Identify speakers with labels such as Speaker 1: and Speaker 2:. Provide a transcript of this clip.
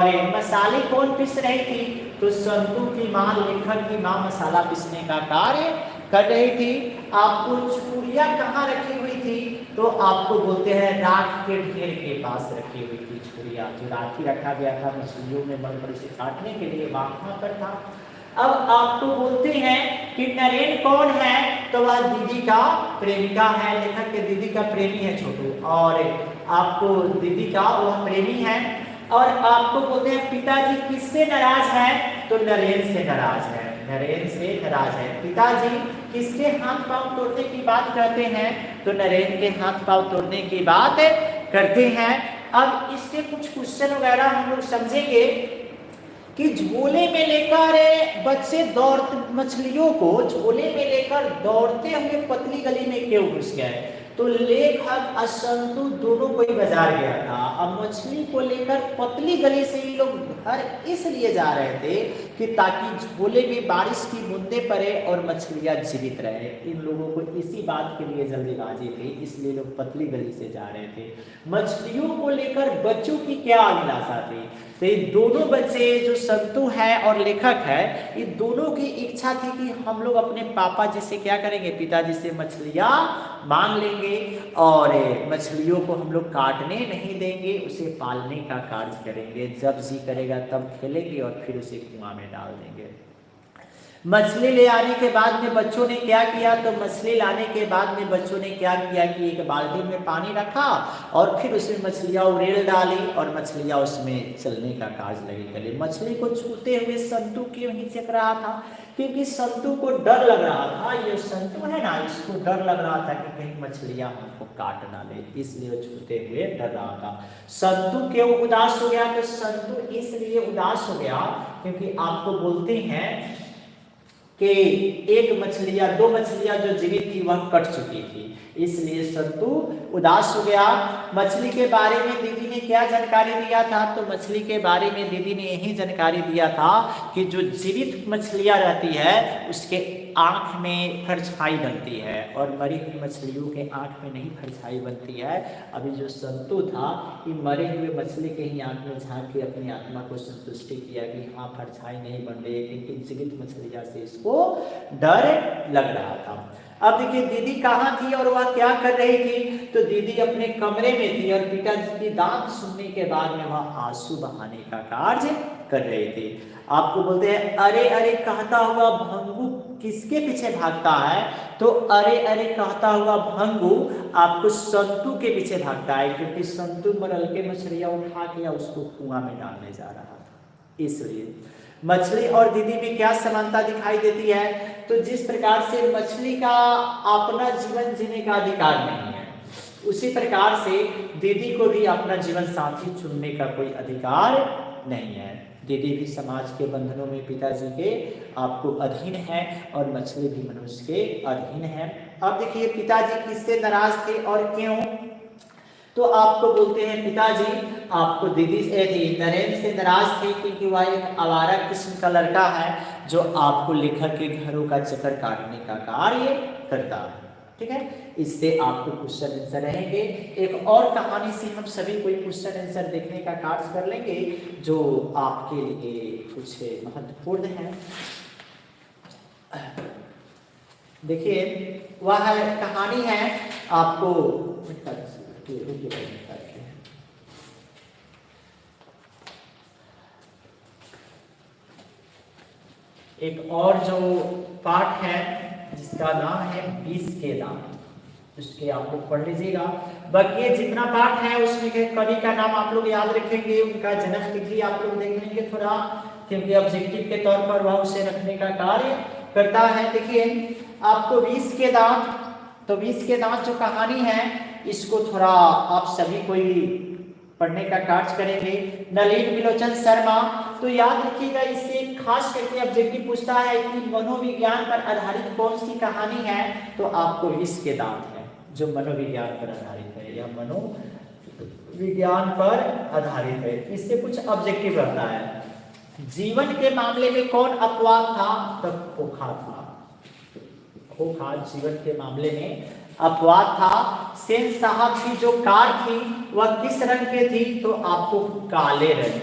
Speaker 1: मसाले कौन पीस रही थी? तो संतू की मां, लेखक की मां मसाला पीसने का कार्य कर रही थी। आपको चूड़ियां कहाँ रखी हुई थी? तो आपको बोलते हैं राख के ढेर के पास रखी हुई थी चूड़ियां, जो राखी रखा गया था मछलियों में बड़ बड़ी से काटने के लिए, वहां पर था। अब आपको बोलते हैं कि नरेन कौन है? तो वह दीदी का प्रेमिका है, लेखक के दीदी का प्रेमी है छोटू, और आपको दीदी का वह प्रेमी है। और आपको बोलते हैं पिताजी किससे नाराज है? तो नरेन से नाराज है, नरेन से नाराज है। पिताजी किसके हाथ पांव तोड़ने की बात करते हैं? तो नरेन के हाथ पांव तोड़ने की बात करते हैं। अब इससे कुछ क्वेश्चन वगैरह हम लोग समझेंगे कि झोले में लेकर बच्चे मछलियों को झोले में लेकर दौड़ते हुए पतली गली में क्यों घुस गए? तो लेखक और संतू दोनों कोई बाजार गया था, अब मछली को लेकर पतली गली से ये लोग घर इसलिए जा रहे थे कि ताकि झोले में बारिश की बूंदे पड़े और मछलियां जीवित रहे। इन लोगों को इसी बात के लिए जल्दीबाजी थी, इसलिए लोग पतली गली से जा रहे थे। मछलियों को लेकर बच्चों की क्या अभिलाषा थी? तो ये दोनों बच्चे जो संतू है और लेखक है, ये दोनों की इच्छा थी कि हम लोग अपने पापा जी से क्या करेंगे? पिताजी से मछलियां मांग लेंगे और मछलियों को हम लोग काटने नहीं देंगे, उसे पालने का कार्य करेंगे, जब जी करेगा तब खेलेंगे और फिर उसे कुआं में डाल देंगे। मछली ले आने के बाद में बच्चों ने क्या किया? तो मछली लाने के बाद में बच्चों ने क्या किया कि एक बाल्टी में पानी रखा और फिर उसमें मछलियां उड़ेल डाली और मछलियां उसमें चलने का कार्य लगी करे। मछली को छूते हुए संतू क्यों हिचक रहा था? क्योंकि संतू को डर लग रहा था, ये संतू है ना, इसको डर लग रहा था कि कहीं मछलियां हमको काट ना ले, इसलिए वो छूते हुए डर रहा था। संतू क्यों उदास हो गया? तो संतू इसलिए उदास हो गया क्योंकि आपको बोलते हैं कि दो मछलियां जो जीवित थी वह कट चुकी थी, इसलिए संतू उदास हो गया। मछली के बारे में दीदी ने क्या जानकारी दिया था? तो मछली के बारे में दीदी ने यही जानकारी दिया था कि जो जीवित मछलियां रहती है उसके आंख में परछाई बनती है और मरी हुई मछलियों के आंख में नहीं परछाई बनती है। अभी जो संतू था ये मरे हुए मछली के ही आंख में झांक के अपनी आत्मा को संतुष्टि किया कि हाँ परछाई नहीं बन रही है, क्योंकि जीवित मछलियां से इसको डर लग रहा था। अब देखिए दीदी कहाँ थी और वह क्या कर रही थी? तो दीदी अपने कमरे में थी और पिताजी की दांत सुनने के बाद में वह आंसू बहाने का कार्य कर रही थी। आपको बोलते हैं अरे अरे कहता हुआ भंगू किसके पीछे भागता है? तो अरे अरे कहता हुआ भंगू आपको संतू के पीछे भागता है, क्योंकि संतू मरल के मछलियां उठा के उसको कुआं में डालने जा रहा था। इसलिए मछली और दीदी में क्या समानता दिखाई देती है? तो जिस प्रकार से मछली का अपना जीवन जीने का अधिकार नहीं है, उसी प्रकार से दीदी को भी अपना जीवन साथी चुनने का कोई अधिकार नहीं है। दीदी भी समाज के बंधनों में पिताजी के आपको अधीन है और मछली भी मनुष्य के अधीन है। अब देखिए पिताजी किससे नाराज थे और क्यों? तो आपको बोलते हैं पिताजी आपको दीदी से नरेन से नाराज थे क्योंकि वह एक आवारा किस्म का लड़का है जो आपको लेखक के घरों का चक्कर काटने का कार्य करता है। ठीक है, इससे आपको क्वेश्चन आंसर रहेंगे। एक और कहानी से हम सभी कोई क्वेश्चन आंसर देखने का कार्य कर लेंगे जो आपके लिए कुछ महत्वपूर्ण है। देखिए वह कहानी है आपको एक और जो पाठ है जिसका नाम है 20 के दांत, उसके आप लोग पढ़ लीजिएगा। बाकी जितना पाठ है उसमें के कवि का नाम आप लोग याद रखेंगे, उनका जन्म तिथि आप लोग देख लेंगे थोड़ा, क्योंकि ऑब्जेक्टिव के तौर पर वह उसे रखने का कार्य करता है। देखिए आपको 20 के दांत, तो 20 के दांत जो कहानी है इसको थोड़ा आप सभी कोई पढ़ने का कार्य करेंगे। नलिन विलोचन शर्मा, तो याद रखिएगा इससे खास करके ऑब्जेक्टिव पूछता है कि मनोविज्ञान पर आधारित कौन सी कहानी है? तो आपको 20 के दांत है जो मनोविज्ञान पर आधारित है या मनोविज्ञान पर आधारित है। इससे कुछ ऑब्जेक्टिव रहता है। जीवन के मामले में कौन अपवाद था? तो खोखा था। खोखा जीवन के मामले में अपवाद था। सेन साहब की जो कार थी वह किस रंग की थी? तो आपको काले रंग